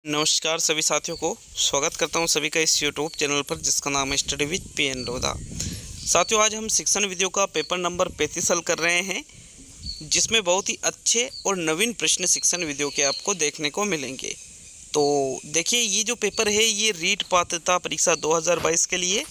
नमस्कार सभी साथियों को स्वागत करता हूं सभी का इस यूट्यूब चैनल पर जिसका नाम है स्टडी विद पीएन लोधा। साथियों आज हम शिक्षण विधियों का पेपर नंबर 35 हल कर रहे हैं, जिसमें बहुत ही अच्छे और नवीन प्रश्न शिक्षण विधियों के आपको देखने को मिलेंगे। तो देखिए, ये जो पेपर है ये रीट पात्रता परीक्षा 2022 के लिए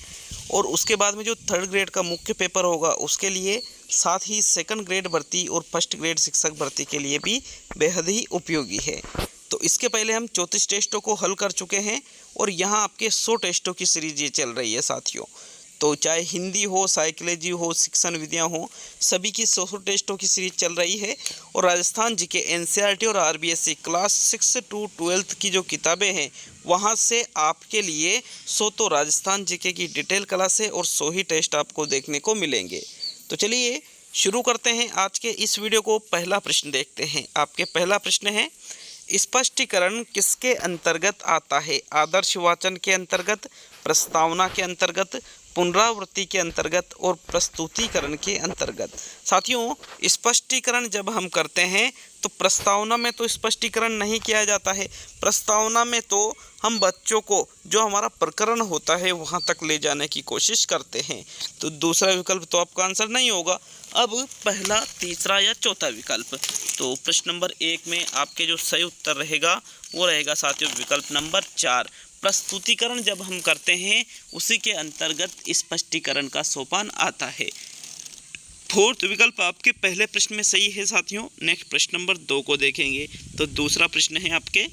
और उसके बाद में जो 3rd ग्रेड का मुख्य पेपर होगा उसके लिए, साथ ही 2nd ग्रेड भर्ती और 1st ग्रेड शिक्षक भर्ती के लिए भी बेहद ही उपयोगी है। तो इसके पहले हम 34 टेस्टों को हल कर चुके हैं और यहाँ आपके 100 टेस्टों की सीरीज ये चल रही है साथियों। तो चाहे हिंदी हो, साइकोलॉजी हो, शिक्षण विधियाँ हो, सभी की 100 टेस्टों की सीरीज चल रही है। और राजस्थान जीके, एनसीईआरटी और आरबीएससी क्लास 6 to 12th की जो किताबें हैं वहाँ से आपके लिए 100 तो राजस्थान जीके की डिटेल क्लास है और 100 ही टेस्ट आपको देखने को मिलेंगे। तो चलिए शुरू करते हैं आज के इस वीडियो को। पहला प्रश्न देखते हैं। आपके पहला प्रश्न है, स्पष्टीकरण किसके अंतर्गत आता है? आदर्श वाचन के अंतर्गत, प्रस्तावना के अंतर्गत, पुनरावृत्ति के अंतर्गत और प्रस्तुतिकरण के अंतर्गत। साथियों, स्पष्टीकरण जब हम करते हैं तो प्रस्तावना में तो स्पष्टीकरण नहीं किया जाता है। प्रस्तावना में तो हम बच्चों को जो हमारा प्रकरण होता है वहाँ तक ले जाने की कोशिश करते हैं। तो दूसरा विकल्प तो आपका आंसर नहीं होगा। अब पहला, तीसरा या चौथा विकल्प। तो प्रश्न नंबर 1 में आपके जो सही उत्तर रहेगा वो रहेगा साथियों विकल्प नंबर 4। प्रस्तुतिकरण जब हम करते हैं उसी के अंतर्गत स्पष्टीकरण का सोपान आता है। 4th विकल्प आपके पहले प्रश्न में सही है साथियों। नेक्स्ट प्रश्न नंबर 2 को देखेंगे। तो दूसरा प्रश्न है आपके,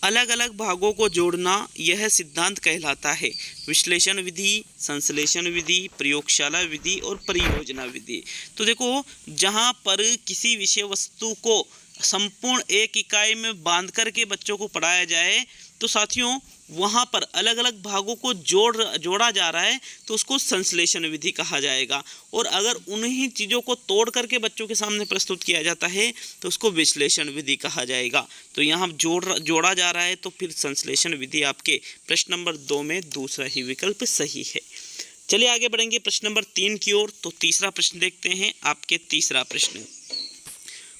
अलग अलग भागों को जोड़ना यह सिद्धांत कहलाता है। विश्लेषण विधि, संश्लेषण विधि, प्रयोगशाला विधि और परियोजना विधि। तो देखो, जहाँ पर किसी विषय वस्तु को संपूर्ण एक इकाई में बांध करके बच्चों को पढ़ाया जाए तो साथियों वहाँ पर अलग अलग भागों को जोड़ा जा रहा है तो उसको संश्लेषण विधि कहा जाएगा। और अगर उन्हीं चीज़ों को तोड़ करके बच्चों के सामने प्रस्तुत किया जाता है तो उसको विश्लेषण विधि कहा जाएगा। तो यहाँ जोड़ा जा रहा है तो फिर संश्लेषण विधि आपके प्रश्न नंबर 2 में दूसरा ही विकल्प सही है। चलिए आगे बढ़ेंगे प्रश्न नंबर 3 की ओर। तो तीसरा प्रश्न देखते हैं। आपके तीसरा प्रश्न,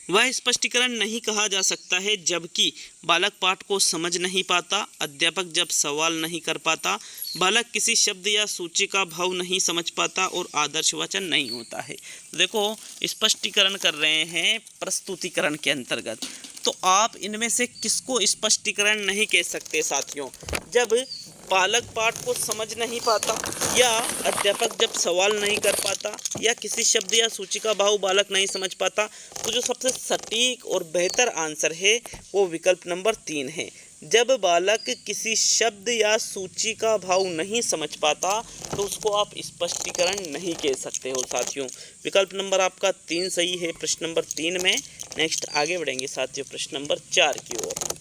वह स्पष्टीकरण नहीं कहा जा सकता है जबकि बालक पाठ को समझ नहीं पाता, अध्यापक जब सवाल नहीं कर पाता, बालक किसी शब्द या सूची का भाव नहीं समझ पाता और आदर्श वाचन नहीं होता है। देखो, स्पष्टीकरण कर रहे हैं प्रस्तुतिकरण के अंतर्गत, तो आप इनमें से किसको स्पष्टीकरण नहीं कह सकते साथियों? जब बालक पाठ को समझ नहीं पाता, या अध्यापक जब सवाल नहीं कर पाता, या किसी शब्द या सूची का भाव बालक नहीं समझ पाता, तो जो सबसे सटीक और बेहतर आंसर है वो विकल्प नंबर 3 है। जब बालक किसी शब्द या सूची का भाव नहीं समझ पाता तो उसको आप स्पष्टीकरण नहीं कह सकते हो साथियों। विकल्प नंबर आपका 3 सही है प्रश्न नंबर 3 में। नेक्स्ट आगे बढ़ेंगे साथियों प्रश्न नंबर 4 की ओर।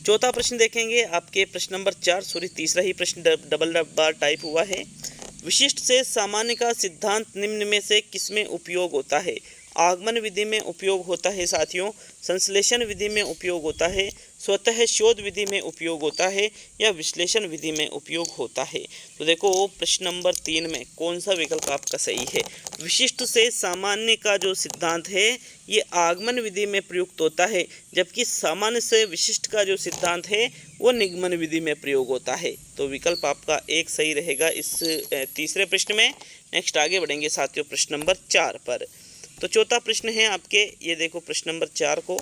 चौथा प्रश्न देखेंगे। आपके प्रश्न नंबर 4 तीसरा ही प्रश्न डबल बार टाइप हुआ है। विशिष्ट से सामान्य का सिद्धांत निम्न में से किसमें उपयोग होता है? आगमन विधि में उपयोग होता है साथियों, संश्लेषण विधि में उपयोग होता है, स्वतः शोध विधि में उपयोग होता है, या विश्लेषण विधि में उपयोग होता है। तो देखो, प्रश्न नंबर 3 में कौन सा विकल्प आपका सही है? विशिष्ट से सामान्य का जो सिद्धांत है ये आगमन विधि में प्रयुक्त होता है, जबकि सामान्य से विशिष्ट का जो सिद्धांत है वो निगमन विधि में प्रयोग होता है। तो विकल्प आपका 1 सही रहेगा इस तीसरे प्रश्न में। नेक्स्ट आगे बढ़ेंगे साथियों प्रश्न नंबर 4 पर। तो चौथा प्रश्न है आपके, ये देखो प्रश्न नंबर 4 को,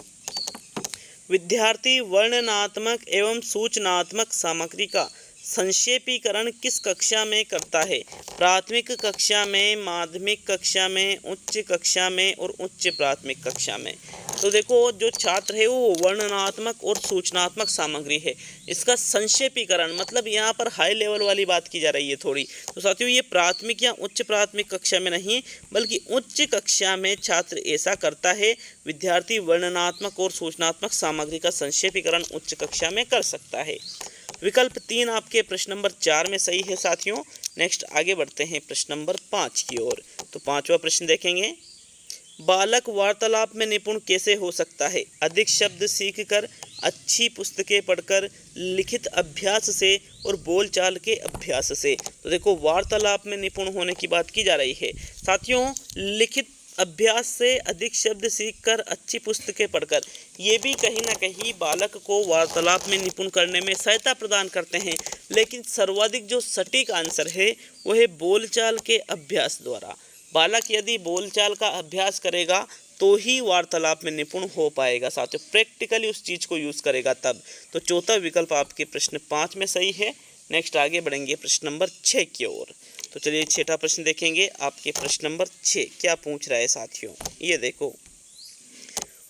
विद्यार्थी वर्णनात्मक एवं सूचनात्मक सामग्री का संक्षेपीकरण किस कक्षा में करता है? प्राथमिक कक्षा में, माध्यमिक कक्षा में, उच्च कक्षा में और उच्च प्राथमिक कक्षा में। तो देखो, जो छात्र है वो वर्णनात्मक और सूचनात्मक सामग्री है, इसका संक्षेपीकरण मतलब यहाँ पर हाई लेवल वाली बात की जा रही है थोड़ी। तो साथियों, ये प्राथमिक या उच्च प्राथमिक कक्षा में नहीं बल्कि उच्च कक्षा में छात्र ऐसा करता है। विद्यार्थी वर्णनात्मक और सूचनात्मक सामग्री का संक्षेपीकरण उच्च कक्षा में कर सकता है। विकल्प 3 आपके प्रश्न नंबर 4 में सही है साथियों। नेक्स्ट आगे बढ़ते हैं प्रश्न नंबर 5 की ओर। तो 5वां प्रश्न देखेंगे। बालक वार्तालाप में निपुण कैसे हो सकता है? अधिक शब्द सीखकर, अच्छी पुस्तकें पढ़कर, लिखित अभ्यास से और बोलचाल के अभ्यास से। तो देखो, वार्तालाप में निपुण होने की बात की जा रही है साथियों। लिखित अभ्यास से अधिक शब्द सीखकर, अच्छी पुस्तकें पढ़कर, ये भी कहीं ना कहीं बालक को वार्तालाप में निपुण करने में सहायता प्रदान करते हैं। लेकिन सर्वाधिक जो सटीक आंसर है वो है बोलचाल के अभ्यास द्वारा। बालक यदि बोलचाल का अभ्यास करेगा तो ही वार्तालाप में निपुण हो पाएगा साथियों, प्रैक्टिकली उस चीज़ को यूज़ करेगा तब। तो चौथा विकल्प आपके प्रश्न 5 में सही है। नेक्स्ट आगे बढ़ेंगे प्रश्न नंबर 6 की ओर। तो चलिए छठा प्रश्न देखेंगे। आपके प्रश्न नंबर 6 क्या पूछ रहा है साथियों, ये देखो।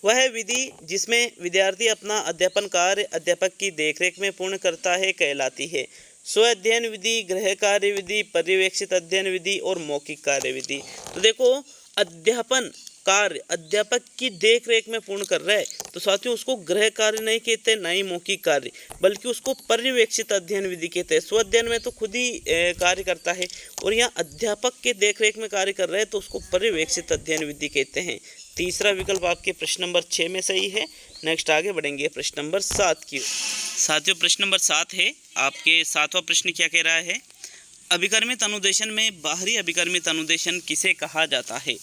वह विधि जिसमें विद्यार्थी अपना अध्यापन कार्य अध्यापक की देखरेख में पूर्ण करता है कहलाती है। स्व अध्ययन विधि, गृह कार्य विधि, पर्यवेक्षित अध्ययन विधि और मौखिक कार्य विधि। तो देखो, अध्यापन कार्य अध्यापक की देख रेख में पूर्ण कर रहा है तो साथियों उसको गृह कार्य नहीं कहते, ना ही मौखिक कार्य, बल्कि उसको पर्यवेक्षित अध्ययन विधि कहते हैं। स्व अध्ययन में तो खुद ही कार्य करता है और यहाँ अध्यापक के देख रेख में कार्य कर रहा है तो उसको पर्यवेक्षित अध्ययन विधि कहते हैं। तीसरा विकल्प आपके प्रश्न नंबर 6 में सही है। नेक्स्ट आगे बढ़ेंगे प्रश्न नंबर 7 की। साथियों प्रश्न नंबर 7 है आपके। 7वां प्रश्न क्या कह रहा है, अभिकर्मित अनुदेशन में बाहरी अभिकर्मित अनुदेशन किसे कहा जाता है।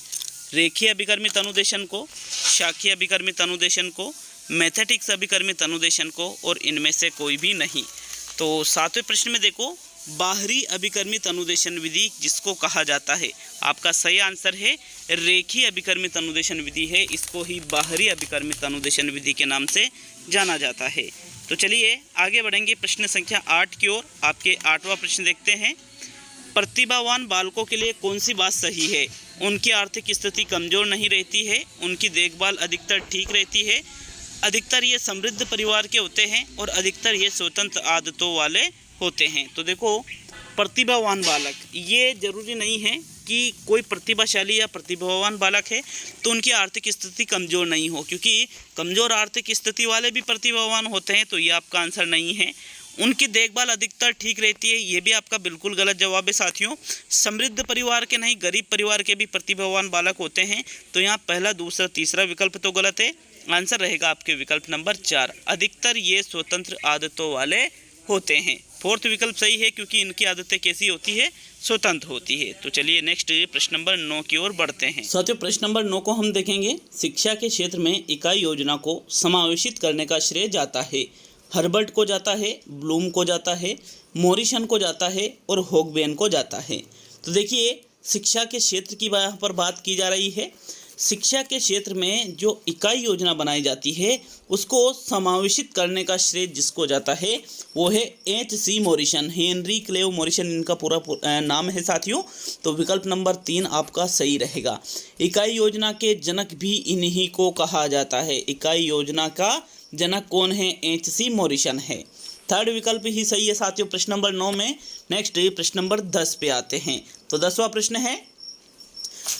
रेखीय अभिकर्मित अनुदेशन को, शाखीय अभिकर्मित अनुदेशन को, मैथेटिक्स अभिकर्मित अनुदेशन को और इनमें से कोई भी नहीं। तो 7वें प्रश्न में देखो, बाहरी अभिकर्मित अनुदेशन विधि जिसको कहा जाता है, आपका सही आंसर है रेखीय अभिकर्मित अनुदेशन विधि है। इसको ही बाहरी अभिकर्मित अनुदेशन विधि के नाम से जाना जाता है। तो चलिए आगे बढ़ेंगे प्रश्न संख्या 8 की ओर। आपके 8वां प्रश्न देखते हैं। प्रतिभावान बालकों के लिए कौन सी बात सही है। उनकी आर्थिक स्थिति कमज़ोर नहीं रहती है, उनकी देखभाल अधिकतर ठीक रहती है, अधिकतर ये समृद्ध परिवार के होते हैं और अधिकतर ये स्वतंत्र आदतों वाले होते हैं। तो देखो, प्रतिभावान बालक, ये जरूरी नहीं है कि कोई प्रतिभाशाली या प्रतिभावान बालक है तो उनकी आर्थिक स्थिति कमज़ोर नहीं हो, क्योंकि कमज़ोर आर्थिक स्थिति वाले भी प्रतिभावान होते हैं। तो ये आपका आंसर नहीं है। उनकी देखभाल अधिकतर ठीक रहती है, ये भी आपका बिल्कुल गलत जवाब है साथियों। समृद्ध परिवार के नहीं, गरीब परिवार के भी प्रतिभावान बालक होते हैं। तो यहाँ पहला, दूसरा, तीसरा विकल्प तो गलत है। आंसर रहेगा आपके विकल्प नंबर 4, अधिकतर ये स्वतंत्र आदतों वाले होते हैं। 4th विकल्प सही है क्योंकि इनकी आदतें कैसी होती है, स्वतंत्र होती है। तो चलिए नेक्स्ट प्रश्न नंबर 9 की ओर बढ़ते हैं। साथियों प्रश्न नंबर 9 को हम देखेंगे। शिक्षा के क्षेत्र में इकाई योजना को समावेशित करने का श्रेय जाता है। हर्बर्ट को जाता है, ब्लूम को जाता है, मॉरिसन को जाता है और होगबेन को जाता है। तो देखिए, शिक्षा के क्षेत्र की यहाँ पर बात की जा रही है। शिक्षा के क्षेत्र में जो इकाई योजना बनाई जाती है उसको समावेशित करने का श्रेय जिसको जाता है वो है H.C. मॉरिसन, हेनरी क्लेव मॉरिसन इनका पूरा नाम है साथियों। तो विकल्प नंबर 3 आपका सही रहेगा। इकाई योजना के जनक भी इन्हीं को कहा जाता है। इकाई योजना का जनक कौन है, H.C. मॉरिसन है। 3rd विकल्प ही सही है साथियों प्रश्न नंबर 9 में। नेक्स्ट प्रश्न नंबर 10 पे आते हैं। तो 10वां प्रश्न है,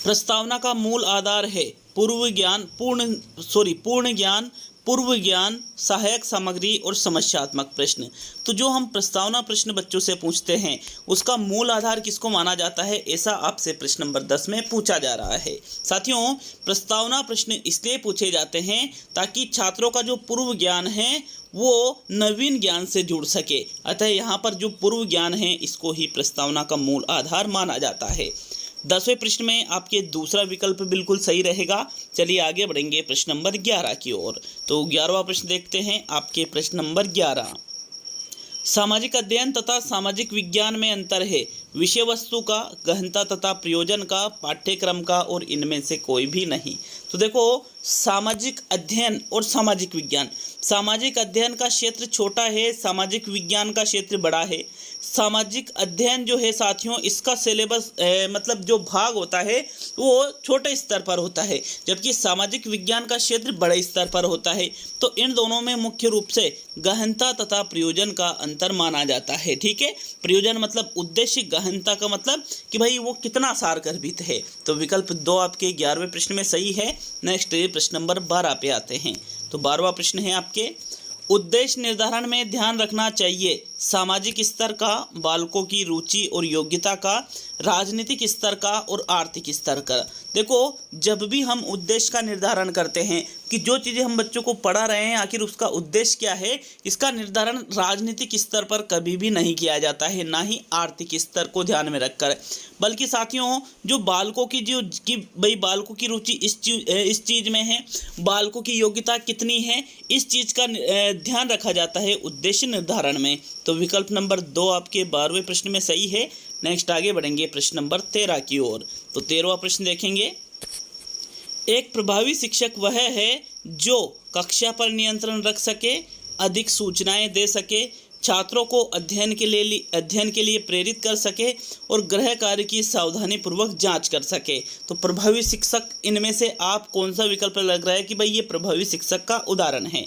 प्रस्तावना का मूल आधार है पूर्ण ज्ञान, पूर्व ज्ञान, सहायक सामग्री और समस्यात्मक प्रश्न। तो जो हम प्रस्तावना प्रश्न बच्चों से पूछते हैं उसका मूल आधार किसको माना जाता है, ऐसा आपसे प्रश्न नंबर 10 में पूछा जा रहा है। साथियों प्रस्तावना प्रश्न इसलिए पूछे जाते हैं ताकि छात्रों का जो पूर्व ज्ञान है वो नवीन ज्ञान से जुड़ सके। अतः यहाँ पर जो पूर्व ज्ञान है इसको ही प्रस्तावना का मूल आधार माना जाता है। 10वें प्रश्न में आपके दूसरा विकल्प बिल्कुल सही रहेगा। चलिए आगे बढ़ेंगे प्रश्न नंबर 11 की ओर। तो 11वां प्रश्न देखते हैं। आपके प्रश्न नंबर 11, सामाजिक अध्ययन तथा सामाजिक विज्ञान में अंतर है। विषय वस्तु का, गहनता तथा प्रयोजन का, पाठ्यक्रम का और इनमें से कोई भी नहीं। तो देखो, सामाजिक अध्ययन और सामाजिक विज्ञान, सामाजिक अध्ययन का क्षेत्र छोटा है, सामाजिक विज्ञान का क्षेत्र बड़ा है। सामाजिक अध्ययन जो है साथियों इसका सिलेबस मतलब जो भाग होता है वो छोटे स्तर पर होता है, जबकि सामाजिक विज्ञान का क्षेत्र बड़े स्तर पर होता है। तो इन दोनों में मुख्य रूप से गहनता तथा प्रयोजन का अंतर माना जाता है। ठीक है, प्रयोजन मतलब उद्देश्य, गहनता का मतलब कि भाई वो कितना सार गर्भित है। तो विकल्प 2 आपके 11वें प्रश्न में सही है। नेक्स्ट प्रश्न नंबर 12 पे आते हैं। तो 12वां प्रश्न है आपके, उद्देश्य निर्धारण में ध्यान रखना चाहिए सामाजिक स्तर का, बालकों की रुचि और योग्यता का, राजनीतिक स्तर का और आर्थिक स्तर का। देखो, जब भी हम उद्देश्य का निर्धारण करते हैं कि जो चीज़ें हम बच्चों को पढ़ा रहे हैं आखिर उसका उद्देश्य क्या है, इसका निर्धारण राजनीतिक स्तर पर कभी भी नहीं किया जाता है, ना ही आर्थिक स्तर को ध्यान में रखकर, बल्कि साथियों जो बालकों की भाई बालकों की रुचि इस चीज़ में है, बालकों की योग्यता कितनी है, इस चीज़ का ध्यान रखा जाता है उद्देश्य निर्धारण में। तो विकल्प नंबर 2 आपके 12वें प्रश्न में सही है। नेक्स्ट आगे बढ़ेंगे प्रश्न नंबर 13 की ओर। तो 13वां प्रश्न देखेंगे, एक प्रभावी शिक्षक वह है जो कक्षा पर नियंत्रण रख सके, अधिक सूचनाएं दे सके, छात्रों को अध्ययन के लिए प्रेरित कर सके और गृह कार्य की सावधानीपूर्वक जांच कर सके। तो प्रभावी शिक्षक, इनमें से आप कौन सा विकल्प लग रहा है कि भाई ये प्रभावी शिक्षक का उदाहरण है?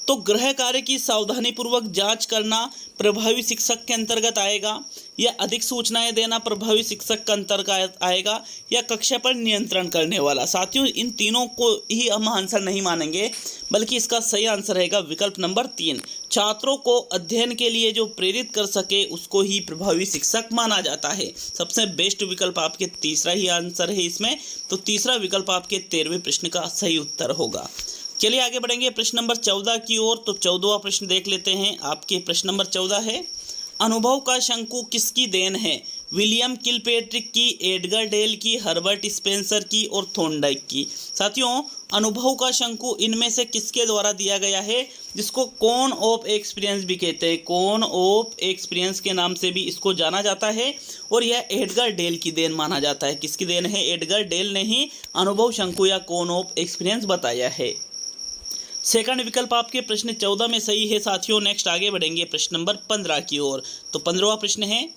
तो गृह कार्य की सावधानीपूर्वक जांच करना प्रभावी शिक्षक के अंतर्गत आएगा, या अधिक सूचनाएं देना प्रभावी शिक्षक के अंतर्गत आएगा, या कक्षा पर नियंत्रण करने वाला? साथियों, इन तीनों को ही हम आंसर नहीं मानेंगे, बल्कि इसका सही आंसर रहेगा विकल्प नंबर 3। छात्रों को अध्ययन के लिए जो प्रेरित कर सके उसको ही प्रभावी शिक्षक माना जाता है। सबसे बेस्ट विकल्प आपके तीसरा ही आंसर है इसमें। तो तीसरा विकल्प आपके 13वें प्रश्न का सही उत्तर होगा। चलिए आगे बढ़ेंगे प्रश्न नंबर 14 की ओर। तो 14वां प्रश्न देख लेते हैं। आपके प्रश्न नंबर 14 है, अनुभव का शंकु किसकी देन है? विलियम किलपेट्रिक की, एडगर डेल की, हर्बर्ट स्पेंसर की और थॉर्नडाइक की। साथियों, अनुभव का शंकु इनमें से किसके द्वारा दिया गया है, जिसको कोन ऑफ एक्सपीरियंस भी कहते हैं, कोन ऑफ एक्सपीरियंस के नाम से भी इसको जाना जाता है, और यह एडगर डेल की देन माना जाता है। किसकी देन है? एडगर डेल ने ही अनुभव शंकु या कोन ऑफ एक्सपीरियंस बताया है। सेकंड विकल्प आपके प्रश्न 14 में सही है साथियों। नेक्स्ट आगे बढ़ेंगे प्रश्न नंबर 15 की ओर। तो 15वां प्रश्न है,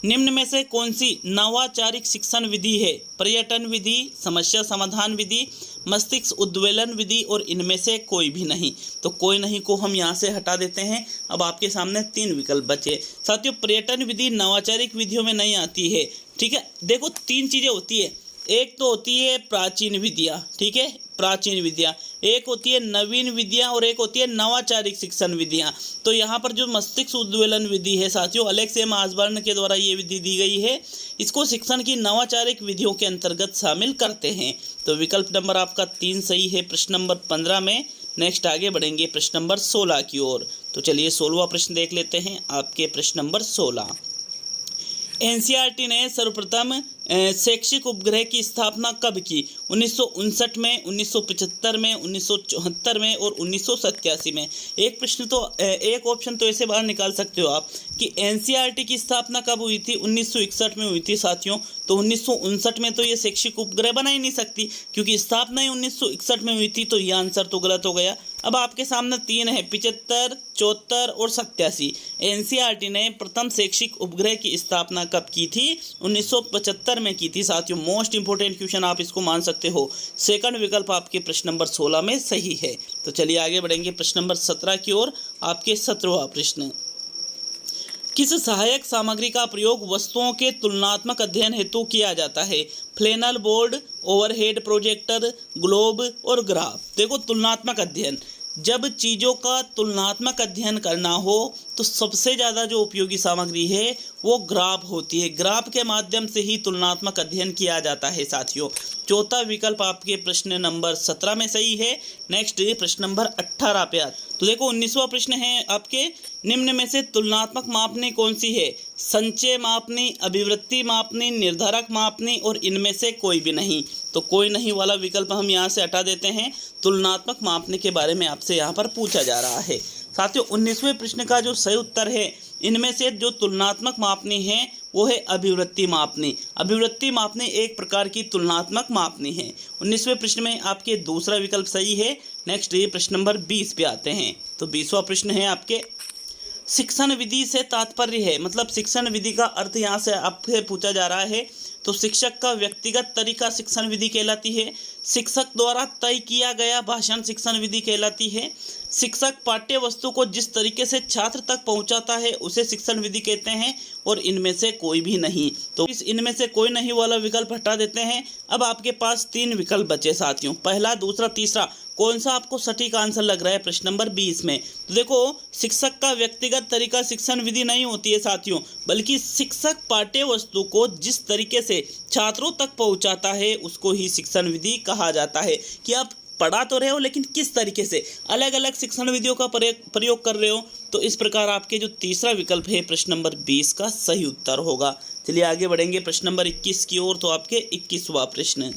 निम्न में से कौन सी नवाचारिक शिक्षण विधि है? पर्यटन विधि, समस्या समाधान विधि, मस्तिष्क उद्वेलन विधि और इनमें से कोई भी नहीं। तो कोई नहीं को हम यहाँ से हटा देते हैं। अब आपके सामने 3 विकल्प बचे। साथियों, पर्यटन विधि नवाचारिक विधियों में नहीं आती है, ठीक है। देखो, 3 चीज़ें होती है। एक तो होती है प्राचीन विद्या, ठीक है, प्राचीन विद्या, एक होती है नवीन विद्या और एक होती है नवाचारिक शिक्षण विधियाँ। तो यहाँ पर जो मस्तिष्क उद्वेलन विधि है साथियों, अलेक्स एम ऑसबर्न के द्वारा ये विधि दी गई है, इसको शिक्षण की नवाचारिक विधियों के अंतर्गत शामिल करते हैं। तो विकल्प नंबर आपका 3 सही है प्रश्न नंबर 15 में। नेक्स्ट आगे बढ़ेंगे प्रश्न नंबर 16 की ओर। तो चलिए 16वां प्रश्न देख लेते हैं। आपके प्रश्न नंबर 16, एनसीईआरटी ने सर्वप्रथम शैक्षिक उपग्रह की स्थापना कब की? 1959 में, 1975 में, 1974 में और 1987 में। एक प्रश्न तो एक ऑप्शन तो ऐसे बाहर निकाल सकते हो आप कि एनसीईआरटी की स्थापना कब हुई थी? 1961 में हुई थी साथियों। तो 1959 में तो ये शैक्षिक उपग्रह बना ही नहीं सकती, क्योंकि स्थापना ही 1961 में हुई थी। तो ये आंसर तो गलत हो गया। अब आपके सामने 3 है, 75, 74 और 87। एनसीईआरटी ने प्रथम शैक्षिक उपग्रह की स्थापना कब की थी? 1975 में की थी साथियों। मोस्ट इंपोर्टेंट क्वेश्चन आप इसको मान सकते हो। सेकंड विकल्प आपके प्रश्न नंबर 16 में सही है। तो चलिए आगे बढ़ेंगे प्रश्न नंबर 17 की ओर। आपके 17वां प्रश्न, किस सहायक सामग्री का प्रयोग वस्तुओं के तुलनात्मक अध्ययन हेतु किया जाता है? Flannel board, overhead projector, globe और ग्राफ। देखो, तुलनात्मक अध्ययन, जब चीज़ों का तुलनात्मक अध्ययन करना हो तो सबसे ज़्यादा जो उपयोगी सामग्री है वो ग्राफ होती है। ग्राफ के माध्यम से ही तुलनात्मक अध्ययन किया जाता है साथियों। चौथा विकल्प आपके प्रश्न नंबर 17 में सही है। नेक्स्ट प्रश्न नंबर 18 पे आते। तो देखो, 19वां प्रश्न है आपके, निम्न में से तुलनात्मक मापनी कौन सी है? संचय मापनी, अभिवृत्ति मापनी, निर्धारक मापनी और इनमें से कोई भी नहीं। तो कोई नहीं वाला विकल्प हम यहाँ से हटा देते हैं। तुलनात्मक मापनी के बारे में आपसे यहाँ पर पूछा जा रहा है साथियों। 19वें प्रश्न का जो सही उत्तर है, इनमें से जो तुलनात्मक मापनी है वो है अभिवृत्ति मापनी। अभिवृत्ति मापनी एक प्रकार की तुलनात्मक मापनी है। 19वें प्रश्न में आपके दूसरा विकल्प सही है। नेक्स्ट ये प्रश्न नंबर 20 पे आते हैं। तो 20वां प्रश्न है आपके, शिक्षण विधि से तात्पर्य है, मतलब शिक्षण विधि का अर्थ यहाँ से आपसे पूछा जा रहा है। तो शिक्षक का व्यक्तिगत तरीका शिक्षण विधि कहलाती है। शिक्षक द्वारा तय किया गया भाषण शिक्षण विधि कहलाती है। शिक्षक पाठ्य वस्तु को जिस तरीके से छात्र तक पहुंचाता है उसे शिक्षण विधि कहते हैं। और इनमें से कोई भी नहीं। तो इस इनमें से कोई नहीं वाला विकल्प हटा देते हैं। अब आपके पास 3 विकल्प बचे साथियों, पहला, दूसरा, तीसरा। कौन सा आपको सटीक आंसर लग रहा है प्रश्न नंबर 20 में? तो देखो, शिक्षक का व्यक्तिगत तरीका शिक्षण विधि नहीं होती है साथियों, बल्कि शिक्षक पाठ्य वस्तु को जिस तरीके से छात्रों तक पहुंचाता है उसको ही शिक्षण विधि कहा जाता है। कि आप पढ़ा तो रहे हो लेकिन किस तरीके से अलग अलग शिक्षण विधियों का प्रयोग कर रहे हो। तो इस प्रकार आपके जो तीसरा विकल्प है प्रश्न नंबर 20 का सही उत्तर होगा। चलिए आगे बढ़ेंगे प्रश्न नंबर 21 की ओर। तो आपके 21वां प्रश्न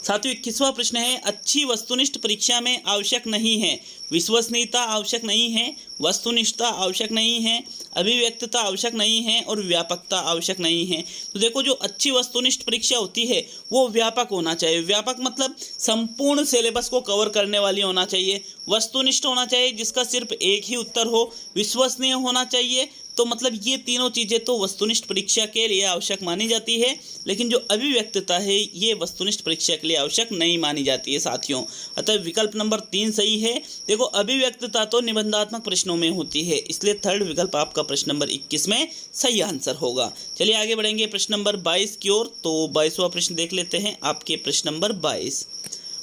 साथियों, 21वां प्रश्न है, अच्छी वस्तुनिष्ठ परीक्षा में आवश्यक नहीं है विश्वसनीयता आवश्यक नहीं है, वस्तुनिष्ठता आवश्यक नहीं है, अभिव्यक्तता आवश्यक नहीं है और व्यापकता आवश्यक नहीं है। तो देखो, जो अच्छी वस्तुनिष्ठ परीक्षा होती है वो व्यापक होना चाहिए। व्यापक मतलब संपूर्ण सिलेबस को कवर करने वाली होना चाहिए। वस्तुनिष्ठ होना चाहिए जिसका सिर्फ एक ही उत्तर हो। विश्वसनीय होना चाहिए। तो मतलब ये तीनों चीज़ें तो वस्तुनिष्ठ परीक्षा के लिए आवश्यक मानी जाती है, लेकिन जो अभिव्यक्तता है ये वस्तुनिष्ठ परीक्षा के लिए आवश्यक नहीं मानी जाती है साथियों। अतः विकल्प नंबर 3 सही है। देखो, अभिव्यक्तता तो निबंधात्मक प्रश्नों में होती है, इसलिए थर्ड विकल्प आपका प्रश्न नंबर 21 में सही आंसर होगा। चलिए आगे बढ़ेंगे प्रश्न नंबर 22 की ओर। तो 22वां प्रश्न देख लेते हैं। आपके प्रश्न नंबर 22,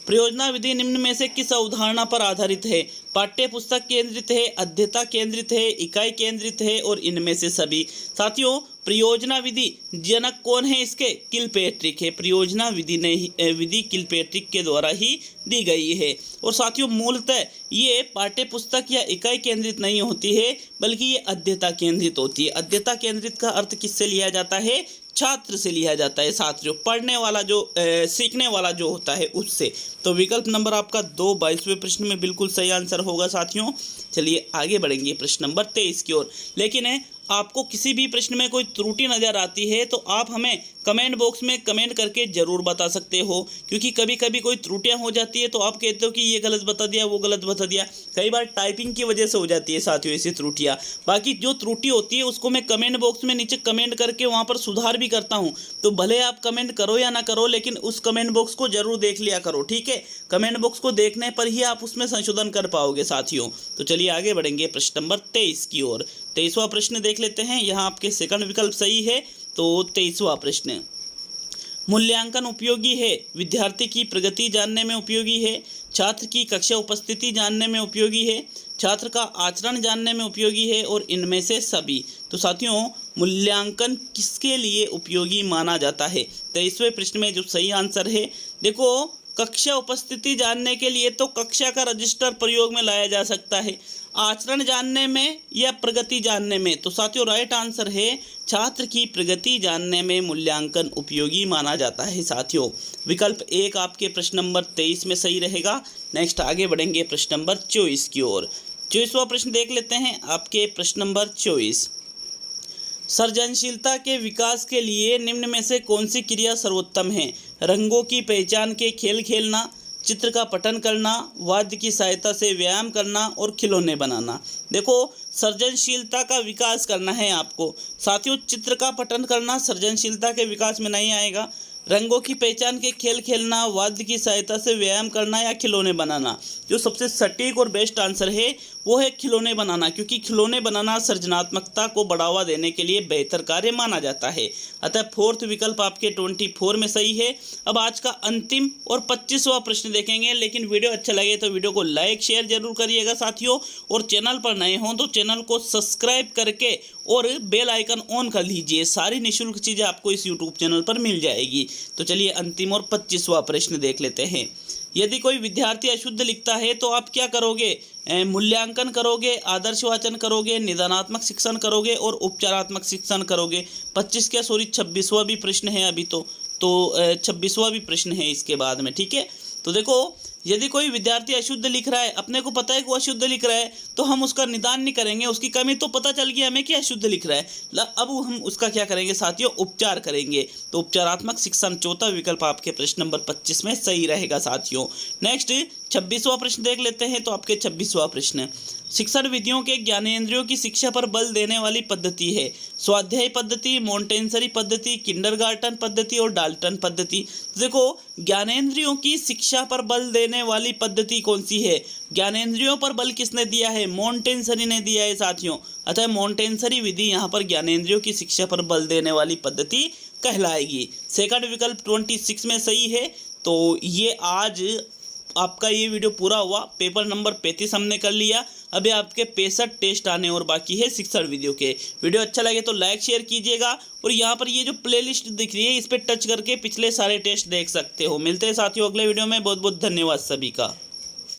परियोजना विधि निम्न में से किस अवधारणा पर आधारित है? पाठ्य पुस्तक केंद्रित है, अध्येता केंद्रित है, इकाई केंद्रित है और इनमें से सभी। साथियों, परियोजना विधि जनक कौन है इसके? किलपेट्रिक है। परियोजना विधि किलपेट्रिक के द्वारा ही दी गई है। और साथियों, मूलतः ये पाठ्य पुस्तक या इकाई केंद्रित नहीं होती है, बल्कि ये अध्येता केंद्रित होती है। अध्येता केंद्रित का अर्थ किससे लिया जाता है? छात्र से लिया जाता है साथियों, पढ़ने वाला जो सीखने वाला जो होता है उससे। तो विकल्प नंबर आपका 2 22वें प्रश्न में बिल्कुल सही आंसर होगा साथियों। चलिए आगे बढ़ेंगे प्रश्न नंबर 23 की ओर। लेकिन आपको किसी भी प्रश्न में कोई त्रुटि नज़र आती है तो आप हमें कमेंट बॉक्स में कमेंट करके ज़रूर बता सकते हो, क्योंकि कभी कभी कोई त्रुटियां हो जाती है तो आप कहते हो कि ये गलत बता दिया, वो गलत बता दिया। कई बार टाइपिंग की वजह से हो जाती है साथियों ऐसी त्रुटियां। बाकी जो त्रुटि होती है उसको मैं कमेंट बॉक्स में नीचे कमेंट करके वहाँ पर सुधार भी करता हूँ। तो भले आप कमेंट करो या ना करो, लेकिन उस कमेंट बॉक्स को जरूर देख लिया करो, ठीक है? कमेंट बॉक्स को देखने पर ही आप उसमें संशोधन कर पाओगे साथियों। तो चलिए आगे बढ़ेंगे प्रश्न नंबर 23 की ओर। 23वां प्रश्न देख लेते हैं। यहाँ आपके सेकंड विकल्प सही है। तो 23वां प्रश्न, मूल्यांकन उपयोगी है, विद्यार्थी की प्रगति जानने में उपयोगी है, छात्र की कक्षा उपस्थिति जानने में उपयोगी है, छात्र का आचरण जानने में उपयोगी है और इनमें से सभी। तो साथियों, मूल्यांकन किसके लिए उपयोगी माना जाता है? 23वें प्रश्न में जो सही आंसर है, देखो, कक्षा उपस्थिति जानने के लिए तो कक्षा का रजिस्टर प्रयोग में लाया जा सकता है। आचरण जानने में या प्रगति जानने में, तो साथियों राइट आंसर है छात्र की प्रगति जानने में मूल्यांकन उपयोगी माना जाता है साथियों। विकल्प 1 आपके प्रश्न नंबर 23 में सही रहेगा। नेक्स्ट आगे बढ़ेंगे प्रश्न नंबर 24 की ओर। 24वां प्रश्न देख लेते हैं। आपके प्रश्न नंबर 24, सृजनशीलता के विकास के लिए निम्न में से कौन सी क्रिया सर्वोत्तम है? रंगों की पहचान के खेल खेलना, चित्र का पठन करना, वाद्य की सहायता से व्यायाम करना और खिलौने बनाना। देखो, सृजनशीलता का विकास करना है आपको साथियों। चित्र का पठन करना सृजनशीलता के विकास में नहीं आएगा। रंगों की पहचान के खेल खेलना, वाद्य की सहायता से व्यायाम करना या खिलौने बनाना, जो सबसे सटीक और बेस्ट आंसर है वो है खिलौने बनाना, क्योंकि खिलौने बनाना सृजनात्मकता को बढ़ावा देने के लिए बेहतर कार्य माना जाता है। अतः फोर्थ विकल्प आपके 24 में सही है। अब आज का अंतिम और 25वां प्रश्न देखेंगे, लेकिन वीडियो अच्छा लगे तो वीडियो को लाइक शेयर जरूर करिएगा साथियों। और चैनल पर नए हों तो चैनल को सब्सक्राइब करके और बेल आइकन ऑन कर लीजिए। सारी निःशुल्क चीज़ें आपको इस यूट्यूब चैनल पर मिल जाएगी। तो चलिए अंतिम और 25वां प्रश्न देख लेते हैं। यदि कोई विद्यार्थी अशुद्ध लिखता है तो आप क्या करोगे? मूल्यांकन करोगे, आदर्श वाचन करोगे, निदानात्मक शिक्षण करोगे और उपचारात्मक शिक्षण करोगे। 26वां भी प्रश्न है अभी तो 26वां भी प्रश्न है इसके बाद में, ठीक है? तो देखो, यदि कोई विद्यार्थी अशुद्ध लिख रहा है, अपने को पता है कि वो अशुद्ध लिख रहा है, तो हम उसका निदान नहीं करेंगे। उसकी कमी तो पता चल गई हमें कि अशुद्ध लिख रहा है। अब हम उसका क्या करेंगे साथियों? उपचार करेंगे। तो उपचारात्मक शिक्षण चौथा विकल्प आपके प्रश्न नंबर 25 में सही रहेगा साथियों। नेक्स्ट 26वां प्रश्न देख लेते हैं। तो आपके 26वां प्रश्न, शिक्षण विधियों के ज्ञानेंद्रियों की शिक्षा पर बल देने वाली पद्धति है। स्वाध्याय पद्धति, मोंटेसरी पद्धति, किंडरगार्टन पद्धति और डाल्टन पद्धति। देखो, ज्ञानेंद्रियों की शिक्षा पर बल देने वाली पद्धति कौन सी है? ज्ञानेंद्रियों पर बल किसने दिया है? मोंटेसरी ने दिया है साथियों। अतः मोंटेसरी विधि यहाँ पर ज्ञानेंद्रियों की शिक्षा पर बल देने वाली पद्धति कहलाएगी। सेकंड विकल्प 26 में सही है। तो ये आज आपका ये वीडियो पूरा हुआ। पेपर नंबर 35 हमने कर लिया। अभी आपके 65 टेस्ट आने और बाकी है 66 वीडियो के। वीडियो अच्छा लगे तो लाइक शेयर कीजिएगा और यहाँ पर ये जो प्लेलिस्ट दिख रही है इस पर टच करके पिछले सारे टेस्ट देख सकते हो। मिलते हैं साथियों अगले वीडियो में। बहुत बहुत धन्यवाद सभी का।